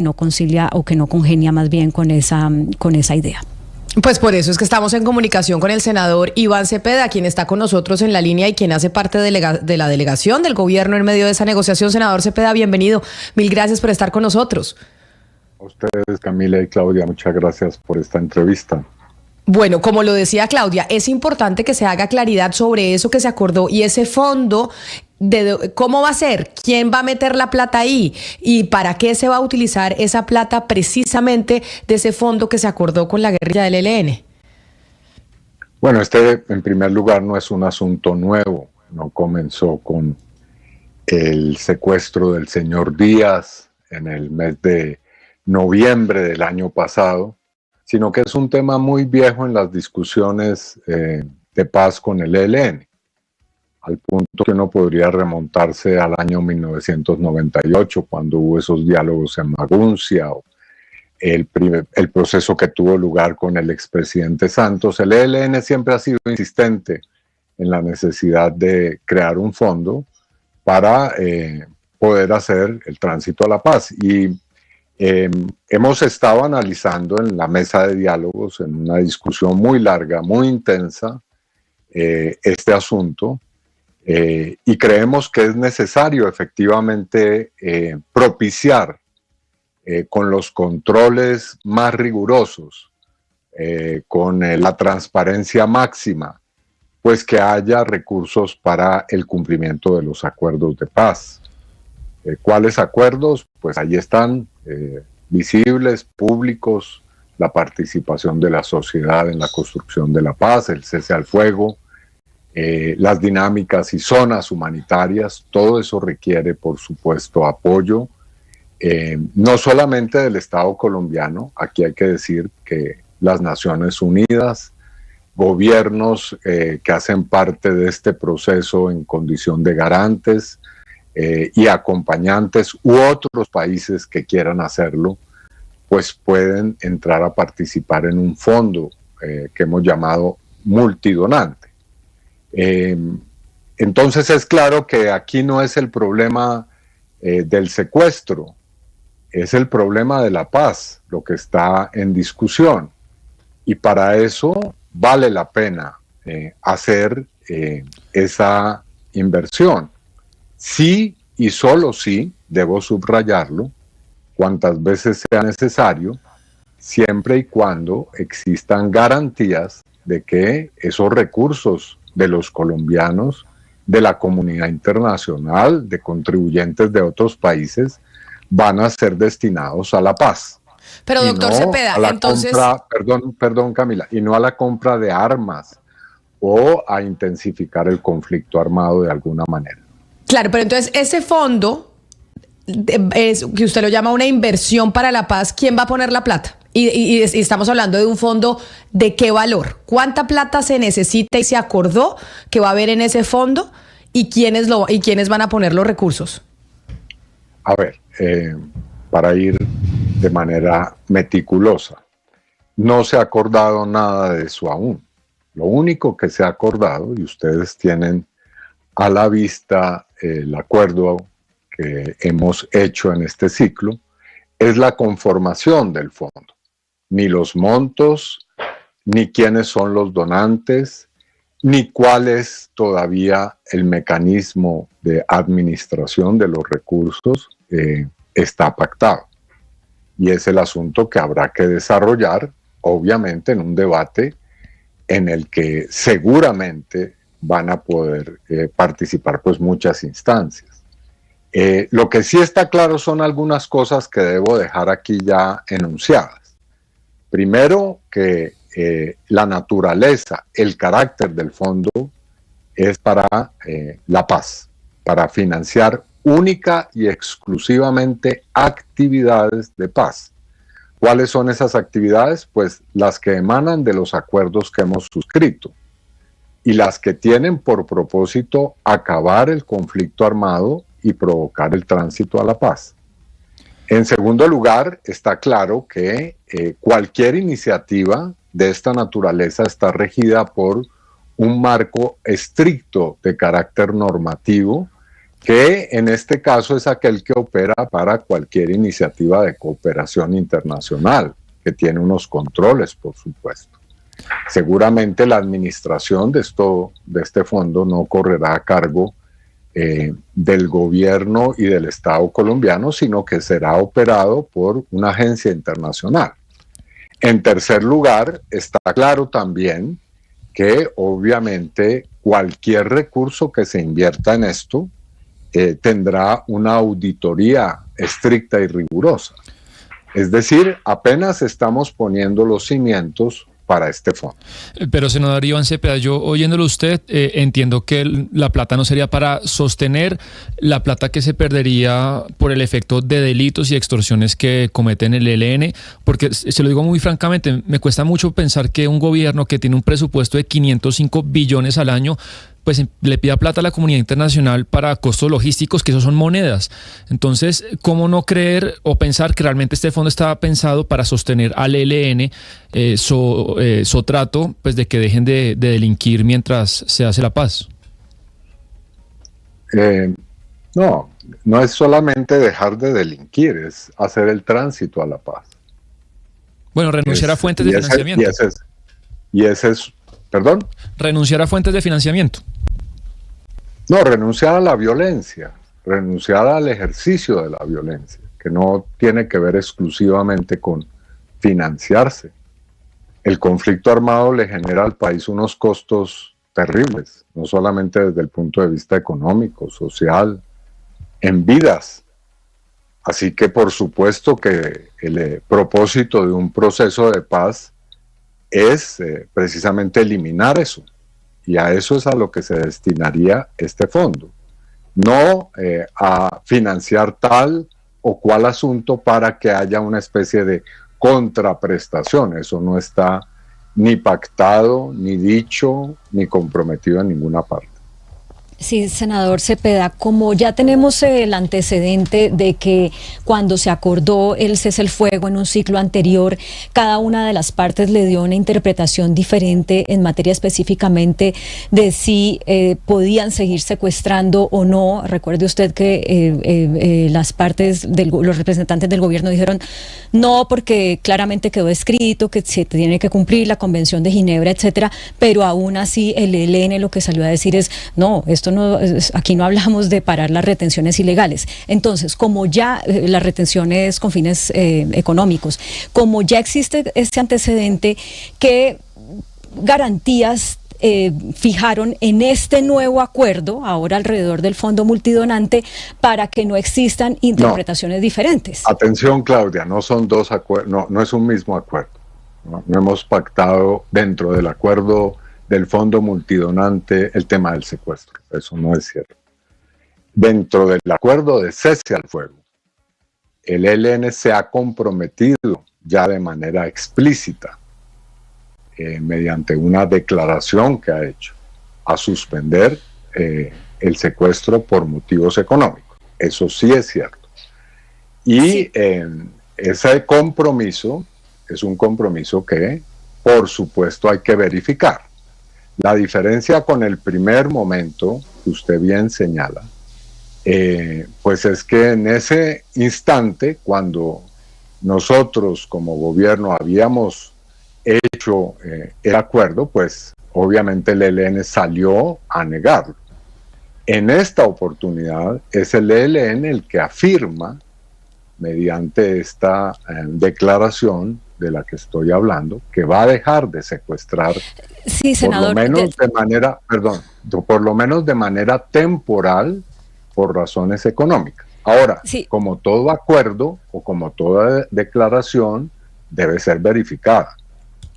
no concilia o que no congenia más bien con esa idea. Pues por eso es que estamos en comunicación con el senador Iván Cepeda, quien está con nosotros en la línea y quien hace parte de la delegación del gobierno en medio de esa negociación. Senador Cepeda, bienvenido. Mil gracias por estar con nosotros. A ustedes, Camila y Claudia, muchas gracias por esta entrevista. Bueno, como lo decía Claudia, es importante que se haga claridad sobre eso que se acordó y ese fondo, cómo va a ser, quién va a meter la plata ahí y para qué se va a utilizar esa plata precisamente de ese fondo que se acordó con la guerrilla del ELN. Bueno, en primer lugar no es un asunto nuevo, no comenzó con el secuestro del señor Díaz en el mes de noviembre del año pasado, sino que es un tema muy viejo en las discusiones de paz con el ELN, al punto que uno podría remontarse al año 1998, cuando hubo esos diálogos en Maguncia, o el proceso que tuvo lugar con el expresidente Santos. El ELN siempre ha sido insistente en la necesidad de crear un fondo para poder hacer el tránsito a la paz. Y hemos estado analizando en la mesa de diálogos, en una discusión muy larga, muy intensa, este asunto, y creemos que es necesario efectivamente propiciar con los controles más rigurosos, con la transparencia máxima, pues que haya recursos para el cumplimiento de los acuerdos de paz. ¿Cuáles acuerdos? Pues ahí están, visibles, públicos, la participación de la sociedad en la construcción de la paz, el cese al fuego, las dinámicas y zonas humanitarias. Todo eso requiere, por supuesto, apoyo, no solamente del Estado colombiano. Aquí hay que decir que las Naciones Unidas, gobiernos que hacen parte de este proceso en condición de garantes, y acompañantes u otros países que quieran hacerlo, pues pueden entrar a participar en un fondo que hemos llamado multidonante. Entonces es claro que aquí no es el problema del secuestro, es el problema de la paz lo que está en discusión, y para eso vale la pena hacer esa inversión. Sí, y solo sí, debo subrayarlo, cuantas veces sea necesario, siempre y cuando existan garantías de que esos recursos de los colombianos, de la comunidad internacional, de contribuyentes de otros países, van a ser destinados a la paz. Pero doctor Cepeda, entonces... Perdón Camila, y no a la compra de armas o a intensificar el conflicto armado de alguna manera. Claro, pero entonces ese fondo, que usted lo llama una inversión para la paz, ¿quién va a poner la plata? Y estamos hablando de un fondo ¿de qué valor? ¿Cuánta plata se necesita y se acordó que va a haber en ese fondo? ¿Y quiénes van a poner los recursos? A ver, para ir de manera meticulosa, no se ha acordado nada de eso aún. Lo único que se ha acordado, y ustedes tienen a la vista el acuerdo que hemos hecho en este ciclo, es la conformación del fondo. Ni los montos, ni quiénes son los donantes, ni cuál es todavía el mecanismo de administración de los recursos está pactado. Y es el asunto que habrá que desarrollar, obviamente, en un debate en el que seguramente van a poder participar pues muchas instancias. Lo que sí está claro son algunas cosas que debo dejar aquí ya enunciadas. Primero, que la naturaleza, el carácter del fondo es para la paz, para financiar única y exclusivamente actividades de paz. ¿Cuáles son esas actividades? Pues las que emanan de los acuerdos que hemos suscrito y las que tienen por propósito acabar el conflicto armado y provocar el tránsito a la paz. En segundo lugar, está claro que cualquier iniciativa de esta naturaleza está regida por un marco estricto de carácter normativo que en este caso es aquel que opera para cualquier iniciativa de cooperación internacional, que tiene unos controles, por supuesto. Seguramente la administración de este fondo no correrá a cargo del gobierno y del Estado colombiano, sino que será operado por una agencia internacional. En tercer lugar, está claro también que obviamente cualquier recurso que se invierta en esto tendrá una auditoría estricta y rigurosa. Es decir, apenas estamos poniendo los cimientos para este fondo. Pero, senador Iván Cepeda, yo oyéndolo usted, entiendo que la plata no sería para sostener la plata que se perdería por el efecto de delitos y extorsiones que cometen el ELN, porque se lo digo muy francamente, me cuesta mucho pensar que un gobierno que tiene un presupuesto de 505 billones al año, pues le pida plata a la comunidad internacional para costos logísticos, que esos son monedas. Entonces, ¿cómo no creer o pensar que realmente este fondo estaba pensado para sostener al ELN, trato pues de que dejen de delinquir mientras se hace la paz? No es solamente dejar de delinquir, es hacer el tránsito a la paz. Bueno, renunciar a fuentes de financiamiento. ¿Perdón? Renunciar a fuentes de financiamiento. No, renunciar a la violencia, renunciar al ejercicio de la violencia, que no tiene que ver exclusivamente con financiarse. El conflicto armado le genera al país unos costos terribles, no solamente desde el punto de vista económico, social, en vidas. Así que por supuesto que el propósito de un proceso de paz es precisamente eliminar eso, y a eso es a lo que se destinaría este fondo, no a financiar tal o cual asunto para que haya una especie de contraprestación. Eso no está ni pactado, ni dicho, ni comprometido en ninguna parte. Sí, senador Cepeda, como ya tenemos el antecedente de que cuando se acordó el cese el fuego en un ciclo anterior, cada una de las partes le dio una interpretación diferente en materia específicamente de si podían seguir secuestrando o no. Recuerde usted que las partes, los representantes del gobierno dijeron no, porque claramente quedó escrito que se tiene que cumplir la Convención de Ginebra, etcétera, pero aún así el ELN lo que salió a decir es no, esto no, aquí no hablamos de parar las retenciones ilegales. Entonces, como ya las retenciones con fines económicos, como ya existe este antecedente, ¿qué garantías fijaron en este nuevo acuerdo, ahora alrededor del fondo multidonante, para que no existan interpretaciones diferentes? Atención, Claudia, no son dos acuerdos, no es un mismo acuerdo. No hemos pactado dentro del acuerdo del fondo multidonante el tema del secuestro. Eso no es cierto. Dentro del acuerdo de cese al fuego, el ELN se ha comprometido ya de manera explícita, mediante una declaración que ha hecho, a suspender el secuestro por motivos económicos. Eso sí es cierto. Y ese compromiso es un compromiso que, por supuesto, hay que verificar. La diferencia con el primer momento, que usted bien señala, pues es que en ese instante, cuando nosotros como gobierno habíamos hecho el acuerdo, pues obviamente el ELN salió a negarlo. En esta oportunidad es el ELN el que afirma, mediante esta declaración de la que estoy hablando, que va a dejar de secuestrar, sí, senador, por lo menos de manera temporal, por razones económicas. Ahora, sí, como todo acuerdo o como toda declaración, debe ser verificada.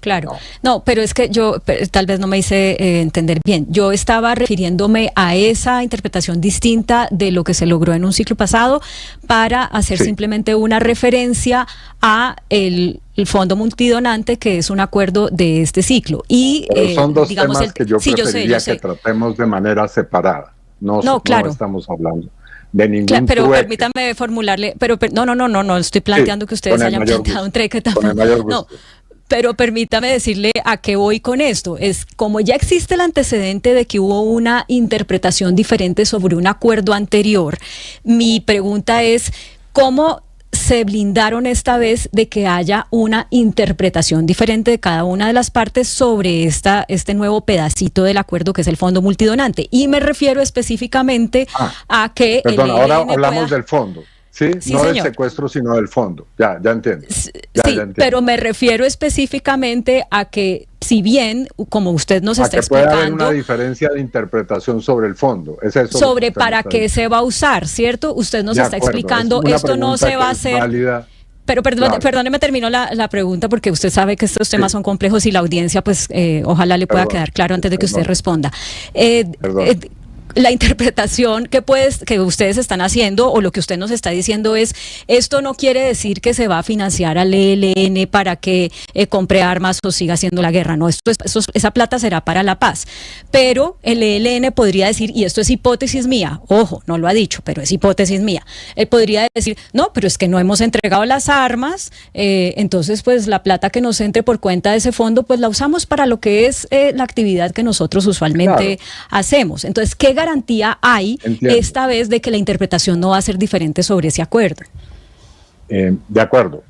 Claro, no, pero es que yo tal vez no me hice entender bien. Yo estaba refiriéndome a esa interpretación distinta de lo que se logró en un ciclo pasado para hacer simplemente una referencia a el fondo multidonante, que es un acuerdo de este ciclo. Y son dos temas que yo preferiría que tratemos de manera separada. No, claro, no estamos hablando de ningún pero trueque. Permítame formularle, no estoy planteando que ustedes hayan planteado un trueque tampoco. No. Pero permítame decirle a qué voy con esto. Es como ya existe el antecedente de que hubo una interpretación diferente sobre un acuerdo anterior, mi pregunta es, ¿cómo se blindaron esta vez de que haya una interpretación diferente de cada una de las partes sobre este nuevo pedacito del acuerdo que es el fondo multidonante? Y me refiero específicamente a que perdón, el ahora ELN hablamos del fondo. Sí, Sí, no del señor. secuestro, sino del fondo. Ya entiendo. Sí, Ya entiendo. pero me refiero específicamente a que, si bien, como usted nos A está que puede haber una explicando, diferencia de interpretación sobre el fondo. Es eso sobre lo que usted para me está qué diciendo. se va a usar, ¿cierto? Usted nos De está acuerdo, explicando, es una esto no pregunta se va a que es hacer. válida. Pero Claro. perdóneme, termino la pregunta porque usted sabe que estos temas Sí. son complejos y la audiencia, pues, ojalá le pueda Perdón, quedar claro antes de que usted perdón. responda. Perdón. La interpretación que ustedes están haciendo o lo que usted nos está diciendo es, esto no quiere decir que se va a financiar al ELN para que compre armas o siga haciendo la guerra, no, esa plata será para la paz. Pero el ELN podría decir, y esto es hipótesis mía, ojo, no lo ha dicho, pero es hipótesis mía, él podría decir, no, pero es que no hemos entregado las armas, entonces pues la plata que nos entre por cuenta de ese fondo, pues la usamos para lo que es la actividad que nosotros usualmente hacemos. Entonces, ¿qué garantía hay esta vez de que la interpretación no va a ser diferente sobre ese acuerdo? De acuerdo.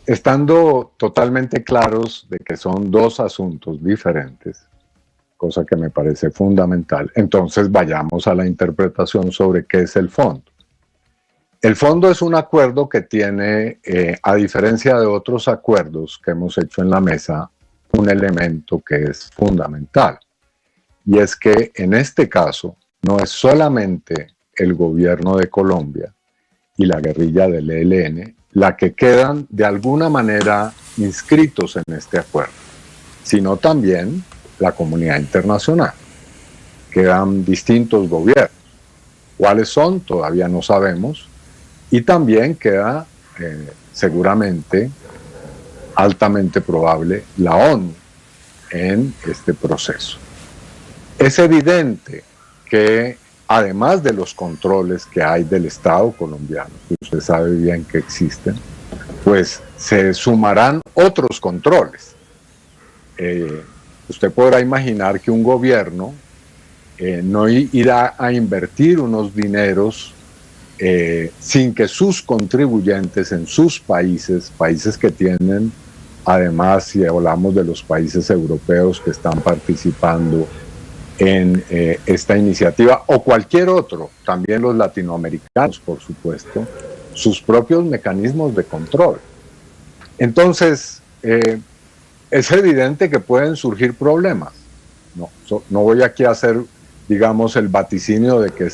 Estando totalmente claros de que son dos asuntos diferentes, cosa que me parece fundamental, entonces vayamos a la interpretación sobre qué es el fondo. El fondo es un acuerdo que tiene, a diferencia de otros acuerdos que hemos hecho en la mesa, un elemento que es fundamental. Y es que en este caso no es solamente el gobierno de Colombia y la guerrilla del ELN la que quedan de alguna manera inscritos en este acuerdo, sino también la comunidad internacional. Quedan distintos gobiernos. ¿Cuáles son? Todavía no sabemos. Y también queda seguramente, altamente probable, la ONU en este proceso. Es evidente que además de los controles que hay del Estado colombiano, que usted sabe bien que existen, pues se sumarán otros controles. Usted podrá imaginar que un gobierno no irá a invertir unos dineros sin que sus contribuyentes en sus países que tienen, además, si hablamos de los países europeos que están participando en esta iniciativa, o cualquier otro, también los latinoamericanos, por supuesto, sus propios mecanismos de control. Entonces, es evidente que pueden surgir problemas. No voy aquí a hacer, digamos, el vaticinio de que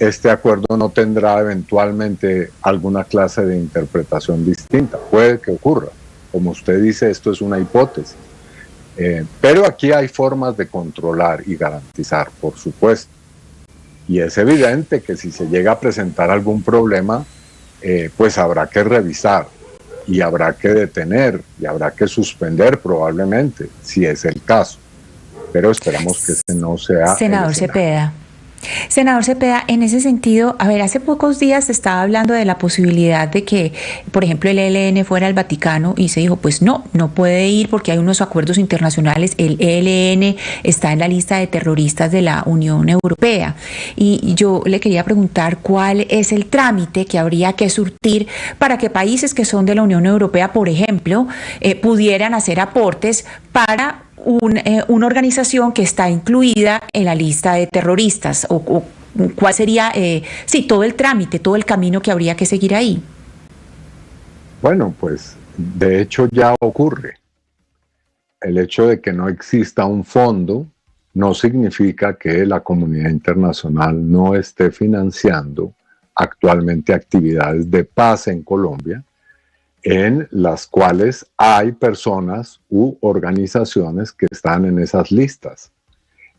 este acuerdo no tendrá eventualmente alguna clase de interpretación distinta. Puede que ocurra. Como usted dice, esto es una hipótesis. Pero aquí hay formas de controlar y garantizar, por supuesto. Y es evidente que si se llega a presentar algún problema, pues habrá que revisar y habrá que detener y habrá que suspender probablemente, si es el caso. Pero esperamos que ese no sea. Senador Cepeda. Senador Cepeda, en ese sentido, a ver, hace pocos días se estaba hablando de la posibilidad de que, por ejemplo, el ELN fuera al Vaticano y se dijo, pues no puede ir porque hay unos acuerdos internacionales, el ELN está en la lista de terroristas de la Unión Europea. Y yo le quería preguntar cuál es el trámite que habría que surtir para que países que son de la Unión Europea, por ejemplo, pudieran hacer aportes para una organización que está incluida en la lista de terroristas, o cuál sería, todo el trámite, todo el camino que habría que seguir ahí. Bueno, pues de hecho ya ocurre. El hecho de que no exista un fondo no significa que la comunidad internacional no esté financiando actualmente actividades de paz en Colombia, en las cuales hay personas u organizaciones que están en esas listas.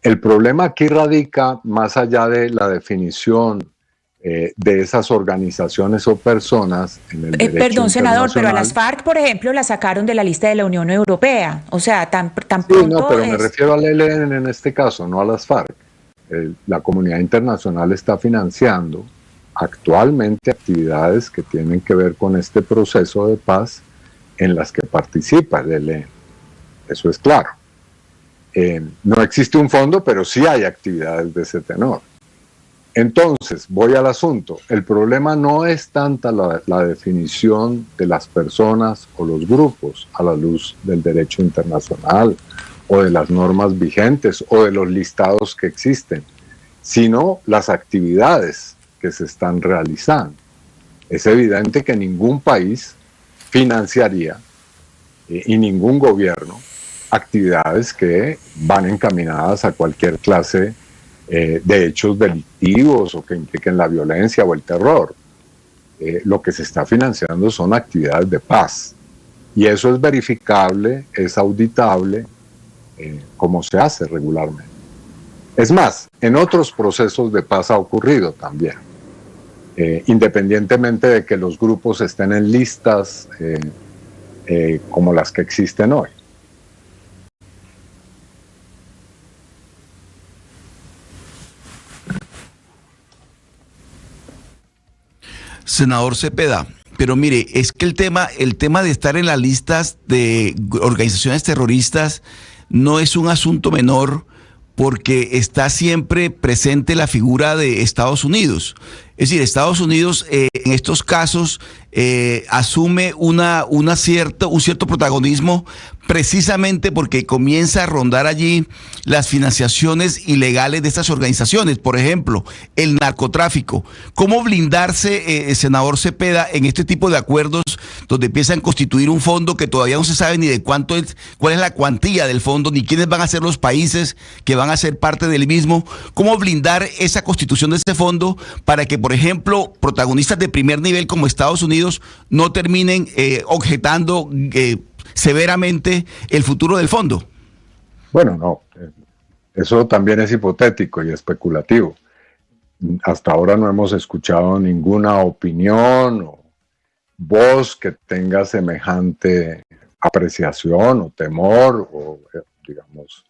El problema aquí radica más allá de la definición de esas organizaciones o personas en el derecho perdón, senador, pero a las internacional. FARC, por ejemplo, la sacaron de la lista de la Unión Europea. O sea, tan Sí, pronto no, pero me refiero al ELN en este caso, no a las FARC. La comunidad internacional está financiando actualmente actividades que tienen que ver con este proceso de paz en las que participa el ELN. Eso es claro. No existe un fondo, pero sí hay actividades de ese tenor. Entonces, voy al asunto. El problema no es tanta la definición de las personas o los grupos a la luz del derecho internacional o de las normas vigentes o de los listados que existen, sino las actividades que se están realizando. Es evidente que ningún país financiaría y ningún gobierno actividades que van encaminadas a cualquier clase de hechos delictivos o que impliquen la violencia o el terror. Lo que se está financiando son actividades de paz. Y eso es verificable, es auditable, como se hace regularmente. Es más, en otros procesos de paz ha ocurrido también. Independientemente de que los grupos estén en listas como las que existen hoy. Senador Cepeda, pero mire, es que el tema de estar en las listas de organizaciones terroristas no es un asunto menor, porque está siempre presente la figura de Estados Unidos. Es decir, Estados Unidos en estos casos asume un cierto protagonismo, precisamente porque comienza a rondar allí las financiaciones ilegales de estas organizaciones. Por ejemplo, el narcotráfico. ¿Cómo blindarse, senador Cepeda, en este tipo de acuerdos donde empiezan a constituir un fondo que todavía no se sabe ni de cuál es la cuantía del fondo, ni quiénes van a ser los países que van a ser parte del mismo? ¿Cómo blindar esa constitución de ese fondo para que, por ejemplo, protagonistas de primer nivel como Estados Unidos no terminen objetando severamente el futuro del fondo? Bueno, no, eso también es hipotético y especulativo. Hasta ahora no hemos escuchado ninguna opinión o voz que tenga semejante apreciación o temor o, digamos,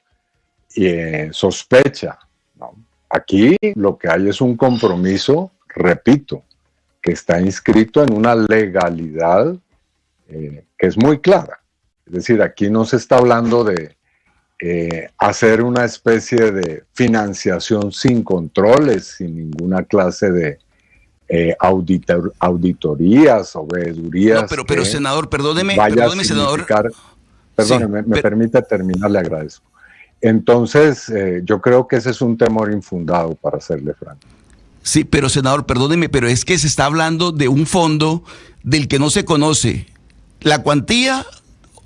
sospecha, ¿no? Aquí lo que hay es un compromiso, repito, que está inscrito en una legalidad que es muy clara. Es decir, aquí no se está hablando de hacer una especie de financiación sin controles, sin ninguna clase de auditorías o veedurías. No, pero senador, perdóneme, senador. Perdóneme, sí, me permite terminar, le agradezco. Entonces, yo creo que ese es un temor infundado, para serle franco. Sí, pero senador, perdóneme, pero es que se está hablando de un fondo del que no se conoce la cuantía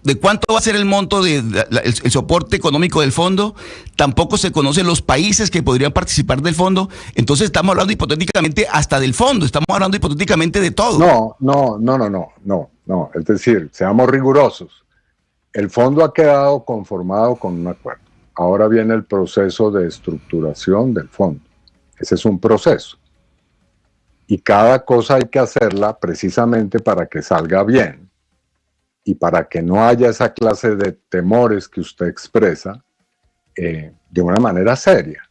de cuánto va a ser el monto el soporte económico del fondo, tampoco se conocen los países que podrían participar del fondo. Entonces estamos hablando hipotéticamente hasta del fondo, estamos hablando hipotéticamente de todo. No, es decir, seamos rigurosos. El fondo ha quedado conformado con un acuerdo. Ahora viene el proceso de estructuración del fondo. Ese es un proceso. Y cada cosa hay que hacerla precisamente para que salga bien y para que no haya esa clase de temores que usted expresa de una manera seria.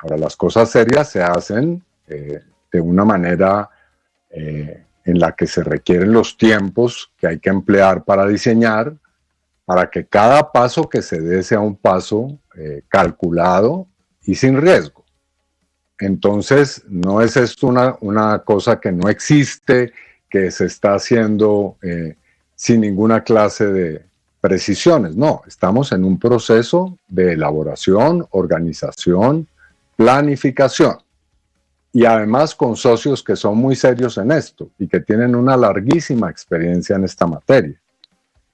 Ahora, las cosas serias se hacen de una manera en la que se requieren los tiempos que hay que emplear para diseñar, para que cada paso que se dé sea un paso calculado y sin riesgo. Entonces, no es esto una cosa que no existe, que se está haciendo sin ninguna clase de precisiones. No, estamos en un proceso de elaboración, organización, planificación. Y además con socios que son muy serios en esto y que tienen una larguísima experiencia en esta materia.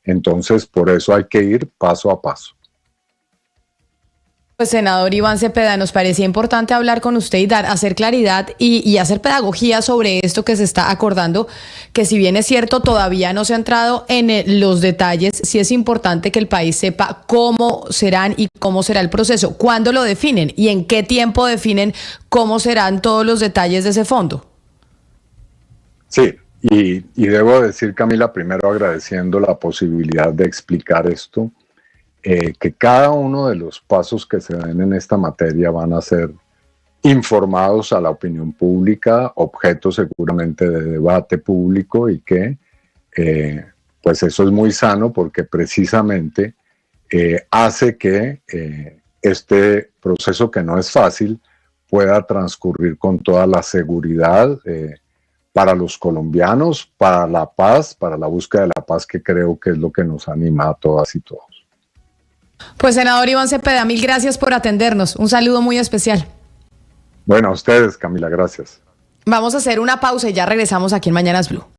Entonces, por eso hay que ir paso a paso. Pues, senador Iván Cepeda, nos parecía importante hablar con usted y hacer claridad y hacer pedagogía sobre esto que se está acordando, que si bien es cierto, todavía no se ha entrado en los detalles, sí es importante que el país sepa cómo serán y cómo será el proceso, cuándo lo definen y en qué tiempo definen cómo serán todos los detalles de ese fondo. Sí, y debo decir, Camila, primero agradeciendo la posibilidad de explicar esto, que cada uno de los pasos que se den en esta materia van a ser informados a la opinión pública, objeto seguramente de debate público y que pues eso es muy sano porque precisamente hace que este proceso, que no es fácil, pueda transcurrir con toda la seguridad para los colombianos, para la paz, para la búsqueda de la paz, que creo que es lo que nos anima a todas y todos. Pues senador Iván Cepeda, mil gracias por atendernos. Un saludo muy especial. Bueno, a ustedes, Camila, gracias. Vamos a hacer una pausa y ya regresamos aquí en Mañanas Blue.